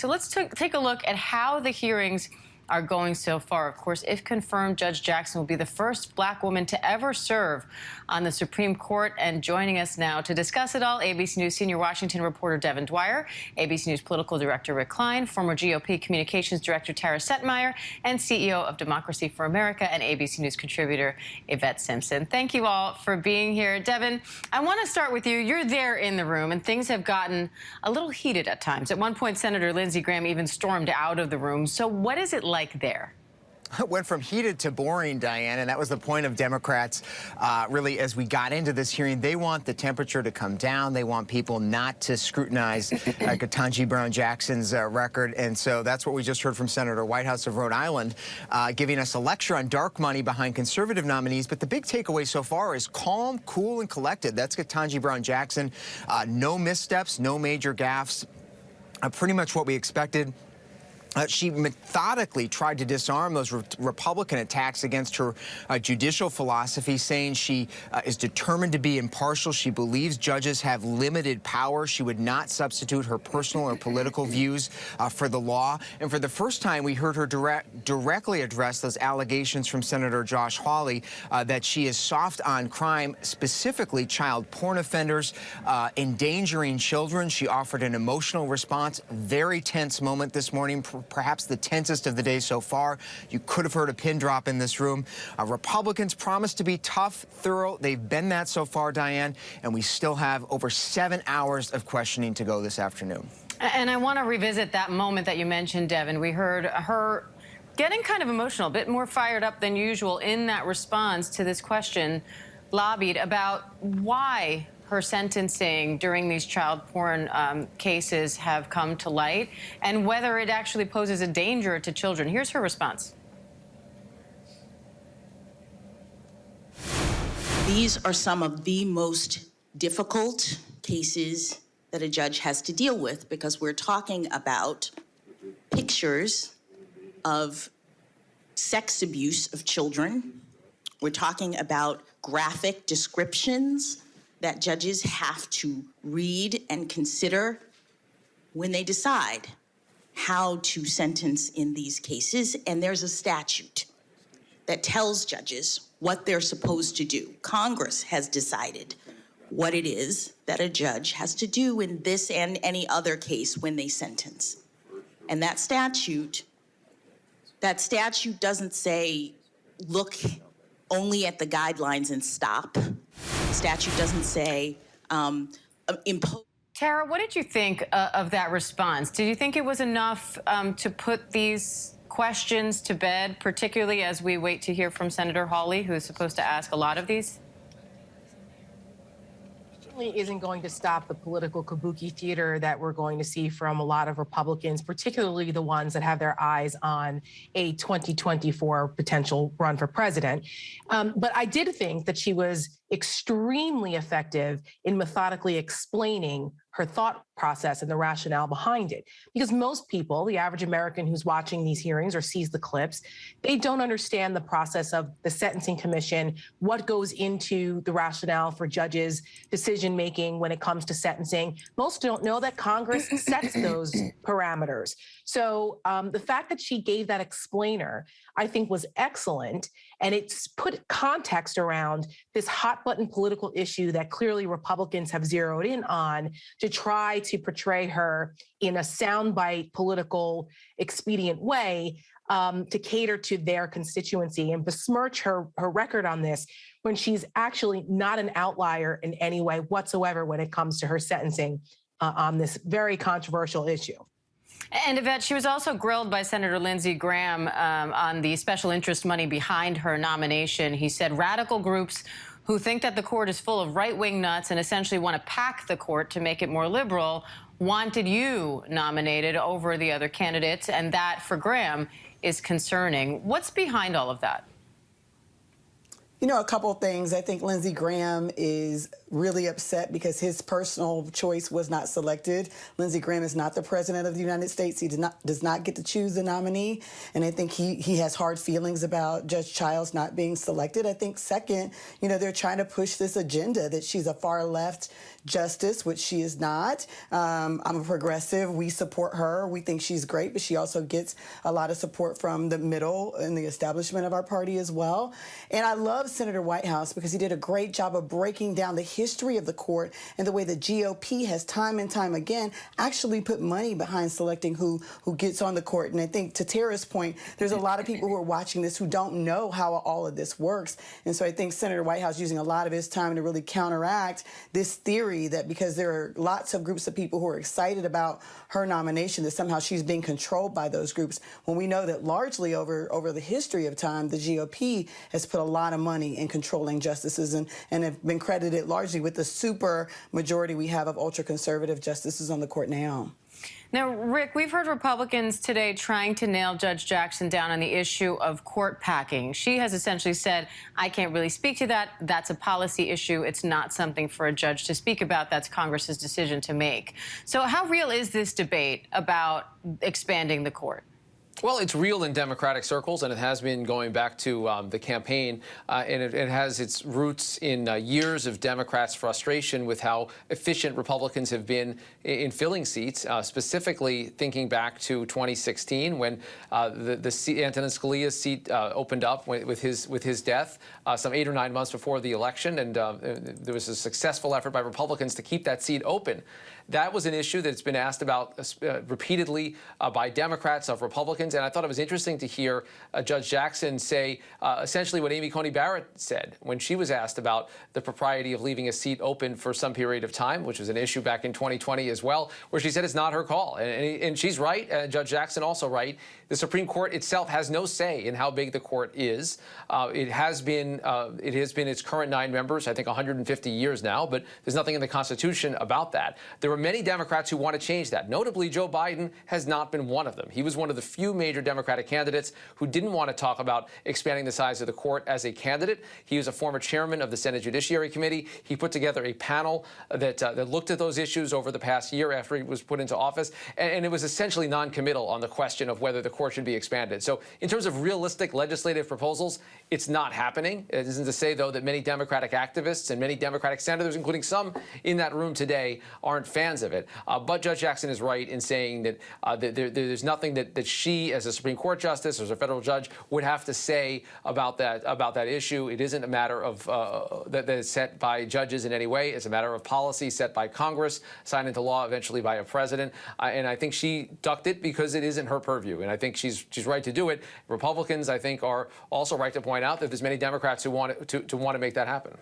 So let's take a look at how the hearings are going so far. Of course, if confirmed, Judge Jackson will be the first black woman to ever serve on the Supreme Court. And joining us now to discuss it all, ABC News senior Washington reporter Devin Dwyer, ABC News political director Rick Klein, former GOP communications director Tara Setmeyer, and CEO of Democracy for America and ABC News contributor Yvette Simpson. Thank you all for being here. Devin, I want to start with you. You're there in the room, and things have gotten a little heated at times. At one point, Senator Lindsey Graham even stormed out of the room. So what is it like there? It went from heated to boring, Diane, and that was the point of Democrats, really, as we got into this hearing. They want the temperature to come down. They want people not to scrutinize Ketanji Brown Jackson's record, and so that's what we just heard from Senator Whitehouse of Rhode Island, giving us a lecture on dark money behind conservative nominees. But the big takeaway so far is calm, cool, and collected. That's Ketanji Brown Jackson. No missteps, no major gaffes, pretty much what we expected. She methodically tried to disarm those Republican attacks against her judicial philosophy, saying she is determined to be impartial. She believes judges have limited power. She would not substitute her personal or political views for the law. And for the first time, we heard her directly address those allegations from Senator Josh Hawley that she is soft on crime, specifically child porn offenders, endangering children. She offered an emotional response. Very tense moment this morning. Perhaps the tensest of the day so far. You could have heard a pin drop in this room. Republicans promised to be tough, thorough. They've been that so far, Diane, and we still have over 7 hours of questioning to go this afternoon. And I want to revisit that moment that you mentioned, Devin. We heard her getting kind of emotional, a bit more fired up than usual in that response to this question lobbied about why her sentencing during these child porn cases have come to light and whether it actually poses a danger to children. Here's her response. These are some of the most difficult cases that a judge has to deal with because we're talking about pictures of sex abuse of children. We're talking about graphic descriptions that judges have to read and consider when they decide how to sentence in these cases. And there's a statute that tells judges what they're supposed to do. Congress has decided what it is that a judge has to do in this and any other case when they sentence. And that statute doesn't say, look only at the guidelines and stop. The statute doesn't say impose. Tara, what did you think of that response? Did you think it was enough to put these questions to bed, particularly as we wait to hear from Senator Hawley, who is supposed to ask a lot of these? Isn't going to stop the political kabuki theater that we're going to see from a lot of Republicans, particularly the ones that have their eyes on a 2024 potential run for president. But I did think that she was extremely effective in methodically explaining her thought process and the rationale behind it. Because most people, the average American who's watching these hearings or sees the clips, they don't understand the process of the Sentencing Commission, what goes into the rationale for judges' decision-making when it comes to sentencing. Most don't know that Congress sets those parameters. So the fact that she gave that explainer, I think, was excellent. And it's put context around this hot-button political issue that clearly Republicans have zeroed in on to try to portray her in a soundbite political expedient way to cater to their constituency and besmirch her record on this when she's actually not an outlier in any way whatsoever when it comes to her sentencing on this very controversial issue. And Yvette, she was also grilled by Senator Lindsey Graham on the special interest money behind her nomination. He said radical groups who think that the court is full of right-wing nuts and essentially want to pack the court to make it more liberal wanted you nominated over the other candidates, and that, for Graham, is concerning. What's behind all of that? You know, a couple of things. I think Lindsey Graham is really upset because his personal choice was not selected. Lindsey Graham is not the president of the United States. He does not get to choose the nominee. And I think he has hard feelings about Judge Childs not being selected. I think second, they're trying to push this agenda that she's a far left justice, which she is not. I'm a progressive. We support her. We think she's great, but she also gets a lot of support from the middle and the establishment of our party as well. And I love Senator Whitehouse because he did a great job of breaking down the history of the court and the way the GOP has time and time again actually put money behind selecting who gets on the court. And I think to Tara's point, there's a lot of people who are watching this who don't know how all of this works. And so I think Senator Whitehouse using a lot of his time to really counteract this theory that because there are lots of groups of people who are excited about her nomination, that somehow she's being controlled by those groups, when we know that largely over the history of time, the GOP has put a lot of money in controlling justices and have been credited largely with the super majority we have of ultra-conservative justices on the court now. Now, Rick, we've heard Republicans today trying to nail Judge Jackson down on the issue of court packing. She has essentially said, I can't really speak to that. That's a policy issue. It's not something for a judge to speak about. That's Congress's decision to make. So how real is this debate about expanding the court? Well, it's real in Democratic circles, and it has been going back to the campaign, and it has its roots in years of Democrats' frustration with how efficient Republicans have been in filling seats, specifically thinking back to 2016 when the seat, Antonin Scalia's seat opened up with his death some 8 or 9 months before the election, and there was a successful effort by Republicans to keep that seat open. That was an issue that's been asked about repeatedly by Democrats of Republicans, and I thought it was interesting to hear Judge Jackson say essentially what Amy Coney Barrett said when she was asked about the propriety of leaving a seat open for some period of time, which was an issue back in 2020 as well, where she said it's not her call. And she's right, Judge Jackson also right. The Supreme Court itself has no say in how big the court is. It has been its current 9 members, I think 150 years now, but there's nothing in the Constitution about that. There are many Democrats who want to change that. Notably, Joe Biden has not been one of them. He was one of the few major Democratic candidates who didn't want to talk about expanding the size of the court as a candidate. He was a former chairman of the Senate Judiciary Committee. He put together a panel that looked at those issues over the past year after he was put into office, and it was essentially non-committal on the question of whether the court should be expanded. So in terms of realistic legislative proposals, it's not happening. It isn't to say, though, that many Democratic activists and many Democratic senators, including some in that room today, aren't fans of it. But Judge Jackson is right in saying that there's nothing that she, as a Supreme Court justice or as a federal judge, would have to say about that issue. It isn't a matter of that is set by judges in any way. It's a matter of policy set by Congress, signed into law eventually by a president. And I think she ducked it because it isn't her purview. And I think she's right to do it. Republicans, I think, are also right to point out that there's many Democrats who want to make that happen.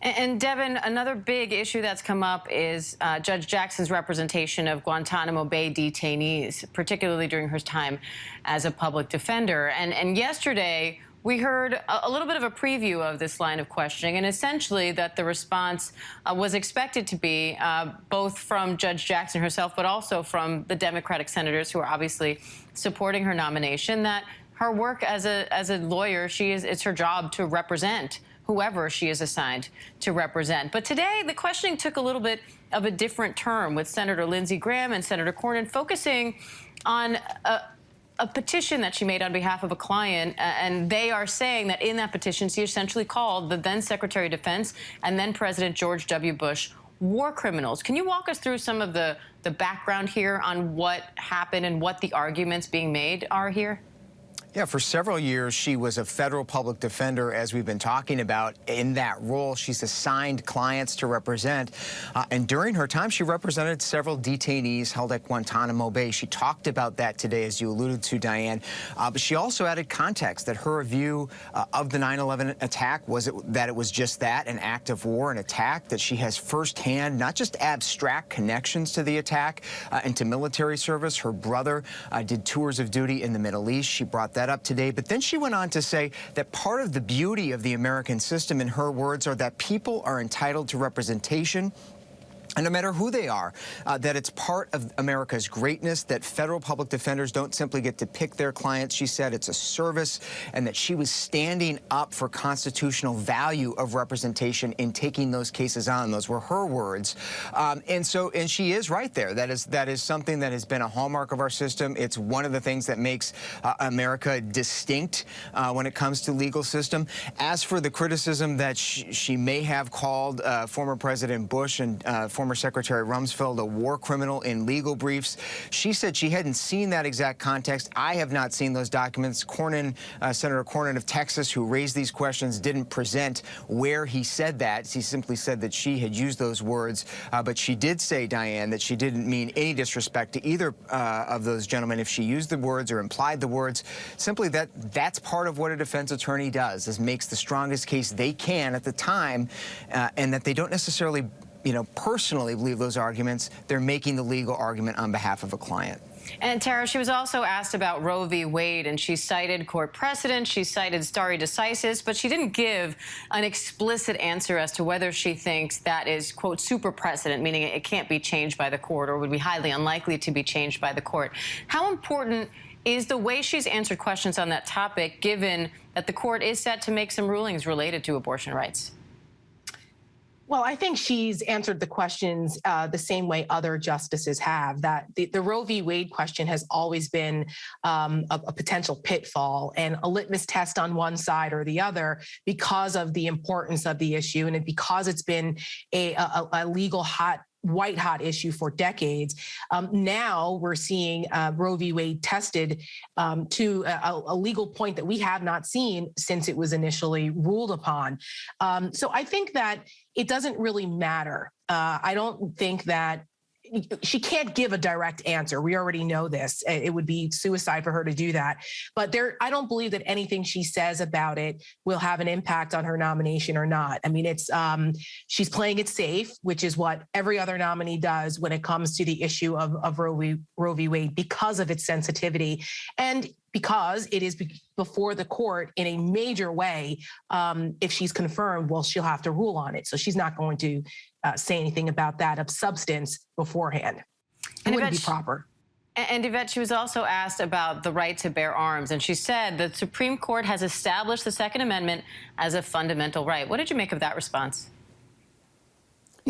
And Devin, another big issue that's come up is Judge Jackson's representation of Guantanamo Bay detainees, particularly during her time as a public defender. And yesterday, we heard a little bit of a preview of this line of questioning, and essentially that the response was expected to be both from Judge Jackson herself, but also from the Democratic senators who are obviously supporting her nomination, that her work as a lawyer, it's her job to represent whoever she is assigned to represent. But today, the questioning took a little bit of a different turn, with Senator Lindsey Graham and Senator Cornyn focusing on a petition that she made on behalf of a client, and they are saying that in that petition, she essentially called the then Secretary of Defense and then President George W. Bush war criminals. Can you walk us through some of the background here on what happened and what the arguments being made are here? Yeah, for several years, she was a federal public defender, as we've been talking about. In that role, she's assigned clients to represent. And during her time, she represented several detainees held at Guantanamo Bay. She talked about that today, as you alluded to, Diane. But she also added context that her view of the 9/11 attack was that it was just that, an act of war, an attack, that she has firsthand, not just abstract connections to the attack and to military service. Her brother did tours of duty in the Middle East. She brought that up today. But then she went on to say that part of the beauty of the American system, in her words, are that people are entitled to representation and no matter who they are, that it's part of America's greatness, that federal public defenders don't simply get to pick their clients. She said it's a service, and that she was standing up for constitutional value of representation in taking those cases on. Those were her words. And she is right there. That is something that has been a hallmark of our system. It's one of the things that makes America distinct when it comes to legal system. As for the criticism that she may have called former President Bush and former Secretary Rumsfeld a war criminal in legal briefs, she said she hadn't seen that exact context. I have not seen those documents. Senator Cornyn of Texas, who raised these questions, didn't present where he said that. He simply said that she had used those words. But she did say, Diane, that she didn't mean any disrespect to either of those gentlemen if she used the words or implied the words. Simply that's part of what a defense attorney does, is makes the strongest case they can at the time, and that they don't necessarily personally believe those arguments. They're making the legal argument on behalf of a client. And Tara, she was also asked about Roe v. Wade, and she cited court precedent, she cited stare decisis, but she didn't give an explicit answer as to whether she thinks that is, quote, super precedent, meaning it can't be changed by the court or would be highly unlikely to be changed by the court. How important is the way she's answered questions on that topic, given that the court is set to make some rulings related to abortion rights? Well, I think she's answered the questions the same way other justices have, that the Roe v. Wade question has always been a potential pitfall and a litmus test on one side or the other because of the importance of the issue and because it's been a legal white hot issue for decades. Now we're seeing Roe v. Wade tested to a legal point that we have not seen since it was initially ruled upon. So I think that it doesn't really matter. I don't think that she can't give a direct answer. We already know this. It would be suicide for her to do that. But I don't believe that anything she says about it will have an impact on her nomination or not. I mean, she's playing it safe, which is what every other nominee does when it comes to the issue of Roe v. Wade, because of its sensitivity and because it is before the court in a major way. If she's confirmed, well, she'll have to rule on it. So she's not going to say anything about that of substance beforehand. It wouldn't be proper. And Yvette, she was also asked about the right to bear arms, and she said the Supreme Court has established the Second Amendment as a fundamental right. What did you make of that response?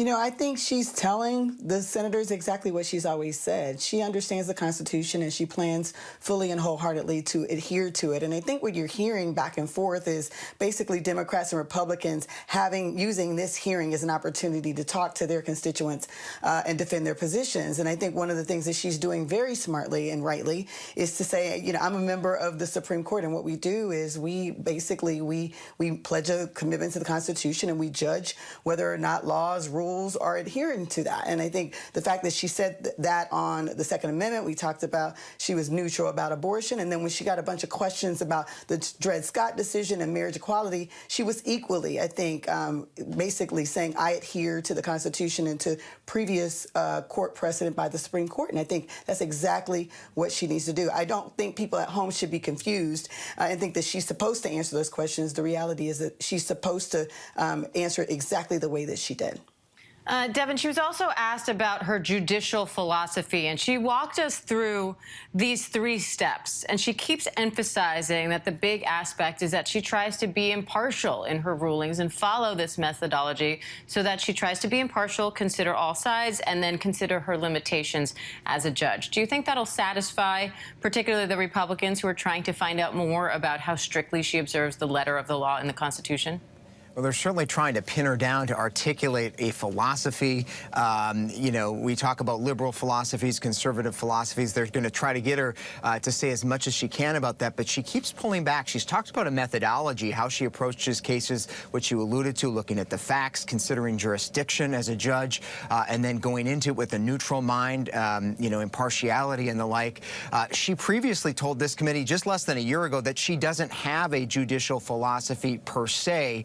I think she's telling the senators exactly what she's always said. She understands the Constitution, and she plans fully and wholeheartedly to adhere to it. And I think what you're hearing back and forth is basically Democrats and Republicans using this hearing as an opportunity to talk to their constituents and defend their positions. And I think one of the things that she's doing very smartly and rightly is to say, I'm a member of the Supreme Court, and what we do is we pledge a commitment to the Constitution, and we judge whether or not laws, rules are adhering to that. And I think the fact that she said that on the Second Amendment, we talked about she was neutral about abortion. And then when she got a bunch of questions about the Dred Scott decision and marriage equality, she was equally, I think, basically saying, I adhere to the Constitution and to previous court precedent by the Supreme Court. And I think that's exactly what she needs to do. I don't think people at home should be confused and think that she's supposed to answer those questions. The reality is that she's supposed to answer it exactly the way that she did. Devin, she was also asked about her judicial philosophy, and she walked us through these 3 steps. And she keeps emphasizing that the big aspect is that she tries to be impartial in her rulings and follow this methodology so that she tries to be impartial, consider all sides, and then consider her limitations as a judge. Do you think that'll satisfy particularly the Republicans who are trying to find out more about how strictly she observes the letter of the law in the Constitution? Well, they're certainly trying to pin her down to articulate a philosophy. We talk about liberal philosophies, conservative philosophies. They're going to try to get her to say as much as she can about that, but she keeps pulling back. She's talked about a methodology, how she approaches cases, which you alluded to, looking at the facts, considering jurisdiction as a judge, and then going into it with a neutral mind, impartiality and the like. She previously told this committee just less than a year ago that she doesn't have a judicial philosophy per se,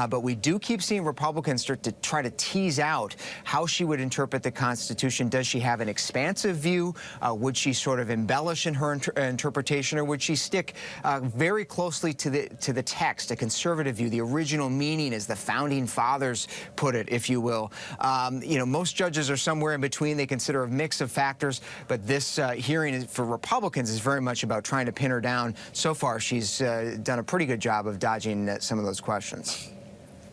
but we do keep seeing Republicans start to try to tease out how she would interpret the Constitution. Does she have an expansive view? Would she sort of embellish in her interpretation, or would she stick very closely to the text, a conservative view, the original meaning, as the founding fathers put it, if you will? You know, most judges are somewhere in between. They consider a mix of factors, but this hearing for Republicans is very much about trying to pin her down. So far, she's done a pretty good job of dodging some of those questions.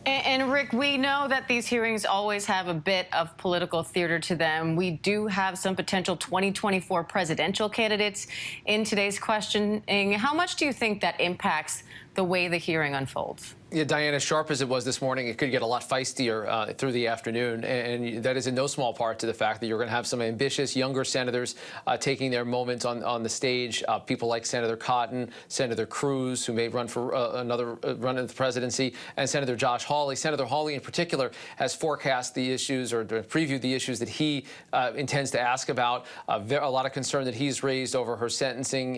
And Rick, we know that these hearings always have a bit of political theater to them. We do have some potential 2024 presidential candidates in today's questioning. How much do you think that impacts the way the hearing unfolds? Yeah, Diana, as sharp as it was this morning, it could get a lot feistier through the afternoon, and that is in no small part to the fact that you're going to have some ambitious younger senators taking their moment on the stage. People like Senator Cotton, Senator Cruz, who may run for another run in the presidency, and Senator Josh Hawley. Senator Hawley, in particular, has forecast the issues or previewed the issues that he intends to ask about. A lot of concern that he's raised over her sentencing,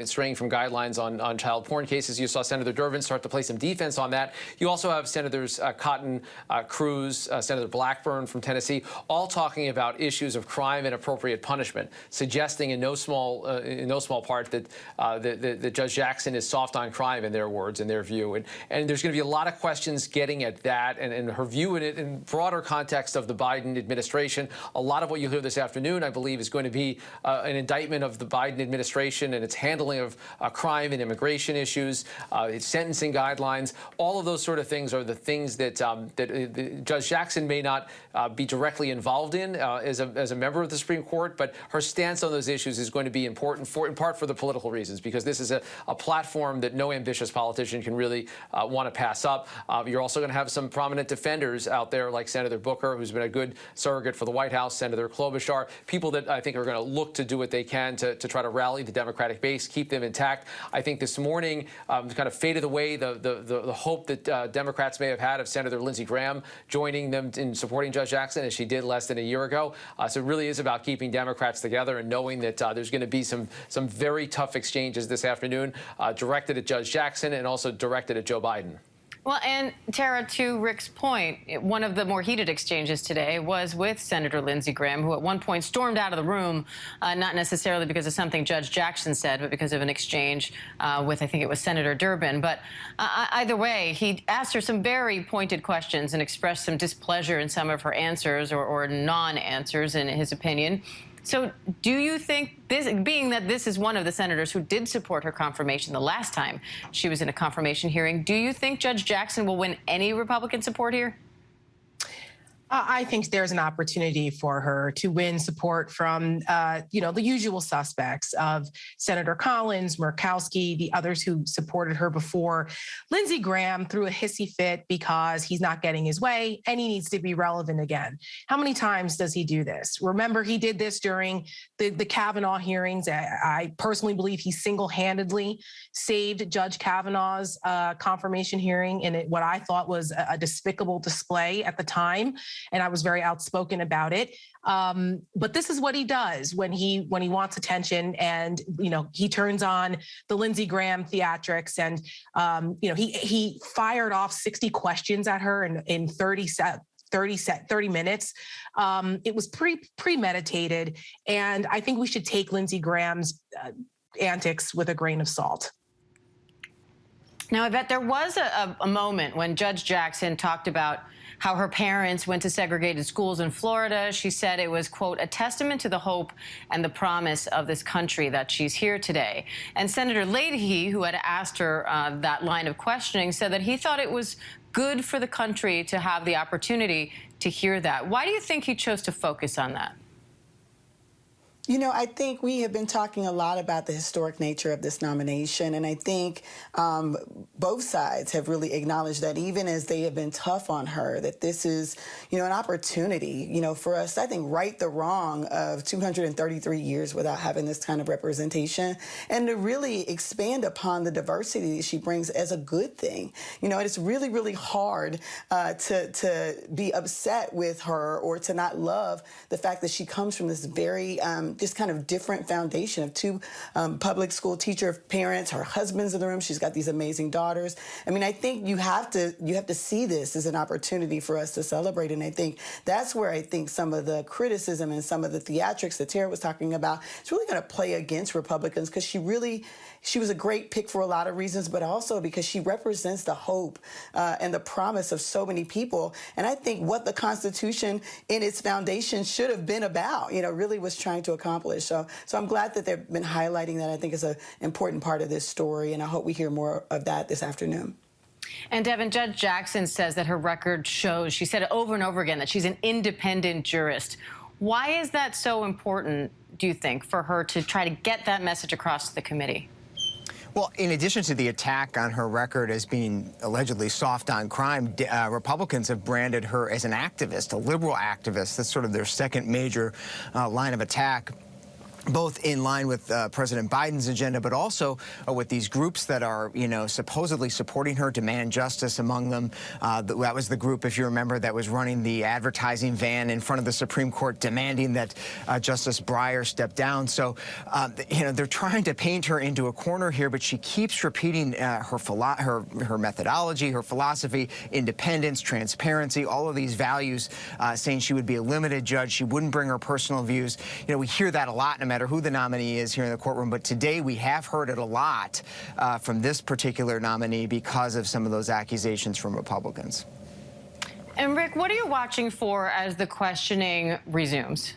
straying from guidelines on child porn cases. You saw Senator Durbin start to play some defense on that. You also have Senators Cotton, Cruz, Senator Blackburn from Tennessee, all talking about issues of crime and appropriate punishment, suggesting in no small part that Judge Jackson is soft on crime, in their words, in their view. And there's going to be a lot of questions getting at that and her view in it in broader context of the Biden administration. A lot of what you'll hear this afternoon, I believe, is going to be an indictment of the Biden administration and its handling of crime and immigration issues, its sentencing guidelines. All of those sort of things are the things that Judge Jackson may not be directly involved in as a member of the Supreme Court, but her stance on those issues is going to be important, in part for the political reasons, because this is a platform that no ambitious politician can really want to pass up. You're also going to have some prominent defenders out there, like Senator Booker, who's been a good surrogate for the White House, Senator Klobuchar, people that I think are going to look to do what they can to try to rally the Democratic base, keep them intact. I think this morning kind of faded away the hope that Democrats may have had of Senator Lindsey Graham joining them in supporting Judge Jackson, as she did less than a year ago. So it really is about keeping Democrats together and knowing that there's going to be some very tough exchanges this afternoon, directed at Judge Jackson and also directed at Joe Biden. Well, and Tara, to Rick's point, one of the more heated exchanges today was with Senator Lindsey Graham, who at one point stormed out of the room, not necessarily because of something Judge Jackson said, but because of an exchange with, I think it was Senator Durbin. But either way, he asked her some very pointed questions and expressed some displeasure in some of her answers or non-answers, in his opinion. So do you think, being that this is one of the senators who did support her confirmation the last time she was in a confirmation hearing, do you think Judge Jackson will win any Republican support here? I think there's an opportunity for her to win support from, the usual suspects of Senator Collins, Murkowski, the others who supported her before. Lindsey Graham threw a hissy fit because he's not getting his way and he needs to be relevant again. How many times does he do this? Remember, he did this during the Kavanaugh hearings. I personally believe he single-handedly saved Judge Kavanaugh's confirmation in what I thought was a despicable display at the time. And I was very outspoken about it. But this is what he does when he wants attention, and he turns on the Lindsey Graham theatrics, and he fired off 60 questions at her in 30 minutes. It was premeditated, and I think we should take Lindsey Graham's antics with a grain of salt. Now, Yvette, there was a moment when Judge Jackson talked about how her parents went to segregated schools in Florida. She said it was, quote, a testament to the hope and the promise of this country that she's here today. And Senator Leahy, who had asked her that line of questioning, said that he thought it was good for the country to have the opportunity to hear that. Why do you think he chose to focus on that? I think we have been talking a lot about the historic nature of this nomination, and I think both sides have really acknowledged that, even as they have been tough on her, that this is, an opportunity, for us, I think, right the wrong of 233 years without having this kind of representation, and to really expand upon the diversity that she brings as a good thing. It's really, really hard to be upset with her or to not love the fact that she comes from this very this kind of different foundation of two public school teacher parents, her husband's in the room. She's got these amazing daughters. I mean, I think you have to see this as an opportunity for us to celebrate. And I think that's where I think some of the criticism and some of the theatrics that Tara was talking about, it's really going to play against Republicans, because she was a great pick for a lot of reasons, but also because she represents the hope and the promise of so many people. And I think what the Constitution in its foundation should have been about, really was trying to accomplish. So I'm glad that they've been highlighting that. I think is an important part of this story, and I hope we hear more of that this afternoon. And Devin, Judge Jackson says that her record shows, she said it over and over again, that she's an independent jurist. Why is that so important, do you think, for her to try to get that message across to the committee? Well, in addition to the attack on her record as being allegedly soft on crime, Republicans have branded her as an activist, a liberal activist. That's sort of their second major line of attack, both in line with President Biden's agenda, but also with these groups that are, supposedly supporting her, Demand Justice among them. That was the group, if you remember, that was running the advertising van in front of the Supreme Court demanding that Justice Breyer step down. So, they're trying to paint her into a corner here, but she keeps repeating her methodology, her philosophy, independence, transparency, all of these values, saying she would be a limited judge. She wouldn't bring her personal views. We hear that a lot, no matter who the nominee is here in the courtroom. But today we have heard it a lot from this particular nominee because of some of those accusations from Republicans. And Rick, what are you watching for as the questioning resumes?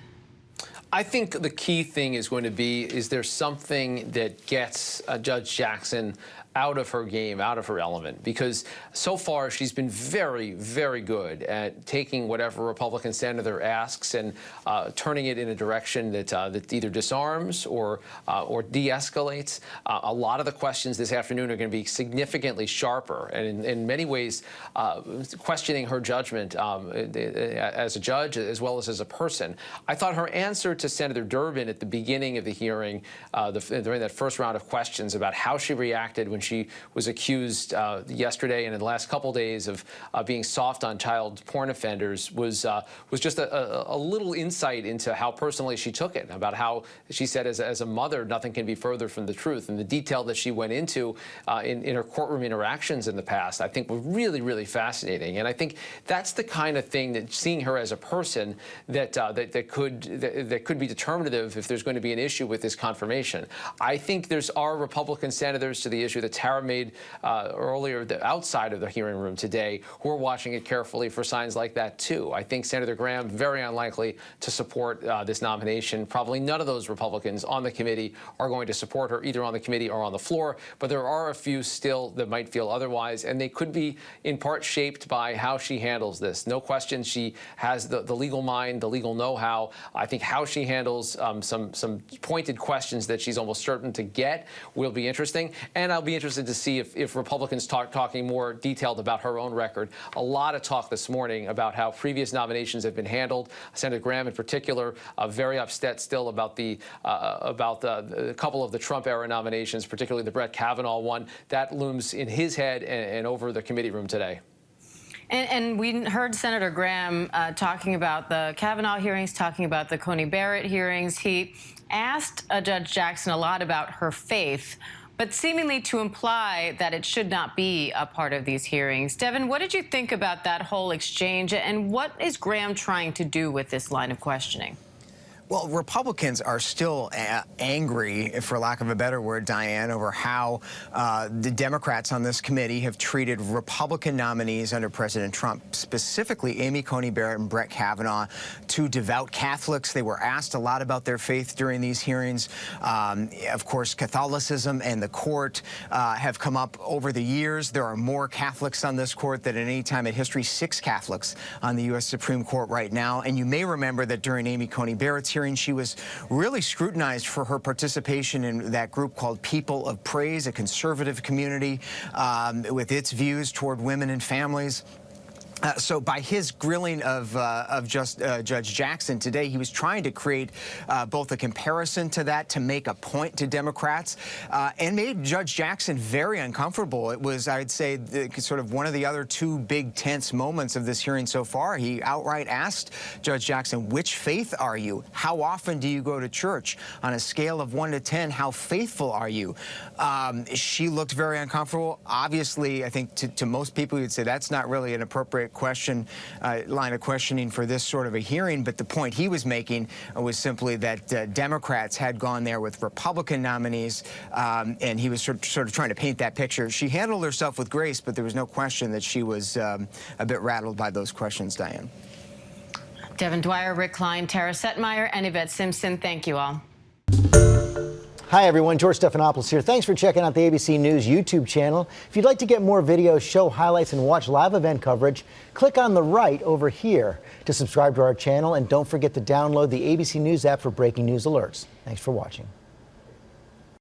I think the key thing is going to be, is there something that gets Judge Jackson out of her game, out of her element? Because so far she's been very, very good at taking whatever Republican senator asks and turning it in a direction that that either disarms or de-escalates. A lot of the questions this afternoon are going to be significantly sharper, and in many ways questioning her judgment as a judge as well as a person. I thought her answer to Senator Durbin at the beginning of the hearing, during that first round of questions about how she reacted when she was accused yesterday and in the last couple days of being soft on child porn offenders, was just a little insight into how personally she took it, about how she said as a mother, nothing can be further from the truth. And the detail that she went into in her courtroom interactions in the past, I think, were really, really fascinating. And I think that's the kind of thing that, seeing her as a person, that could be determinative if there's going to be an issue with this confirmation. I think are Republican senators, to the issue that Tara made earlier outside of the hearing room today, who are watching it carefully for signs like that too. I think Senator Graham, very unlikely to support this nomination. Probably none of those Republicans on the committee are going to support her, either on the committee or on the floor. But there are a few still that might feel otherwise, and they could be in part shaped by how she handles this. No question she has the legal mind, the legal know-how. I think how she handles some pointed questions that she's almost certain to get will be interesting. And I'll be interested to see if Republicans talking more detailed about her own record. A lot of talk this morning about how previous nominations have been handled. Senator Graham, in particular, very upset still about the couple of the Trump-era nominations, particularly the Brett Kavanaugh one. That looms in his head and over the committee room today. And we heard Senator Graham talking about the Kavanaugh hearings, talking about the Coney Barrett hearings. He asked Judge Jackson a lot about her faith, but seemingly to imply that it should not be a part of these hearings. Devin, what did you think about that whole exchange, and what is Graham trying to do with this line of questioning? Well, Republicans are still angry, for lack of a better word, Diane, over how the Democrats on this committee have treated Republican nominees under President Trump, specifically Amy Coney Barrett and Brett Kavanaugh, two devout Catholics. They were asked a lot about their faith during these hearings. Of course, Catholicism and the court have come up over the years. There are more Catholics on this court than at any time in history, 6 Catholics on the U.S. Supreme Court right now. And you may remember that during Amy Coney Barrett's hearing, she was really scrutinized for her participation in that group called People of Praise, a conservative community with its views toward women and families. So by his grilling of Judge Jackson today, he was trying to create both a comparison to that to make a point to Democrats and made Judge Jackson very uncomfortable. It was, I'd say, sort of one of the other two big tense moments of this hearing so far. He outright asked Judge Jackson, which faith are you? How often do you go to church? On a scale of 1 to 10, how faithful are you? She looked very uncomfortable. Obviously, I think to most people, you'd say that's not really an appropriate line of questioning for this sort of a hearing, but the point he was making was simply that Democrats had gone there with Republican nominees, and he was sort of trying to paint that picture. She handled herself with grace, but there was no question that she was a bit rattled by those questions, Diane. Devin Dwyer, Rick Klein, Tara Setmeyer, and Yvette Simpson, thank you all. Hi, everyone. George Stephanopoulos here. Thanks for checking out the ABC News YouTube channel. If you'd like to get more videos, show highlights, and watch live event coverage, click on the right over here to subscribe to our channel. And don't forget to download the ABC News app for breaking news alerts. Thanks for watching.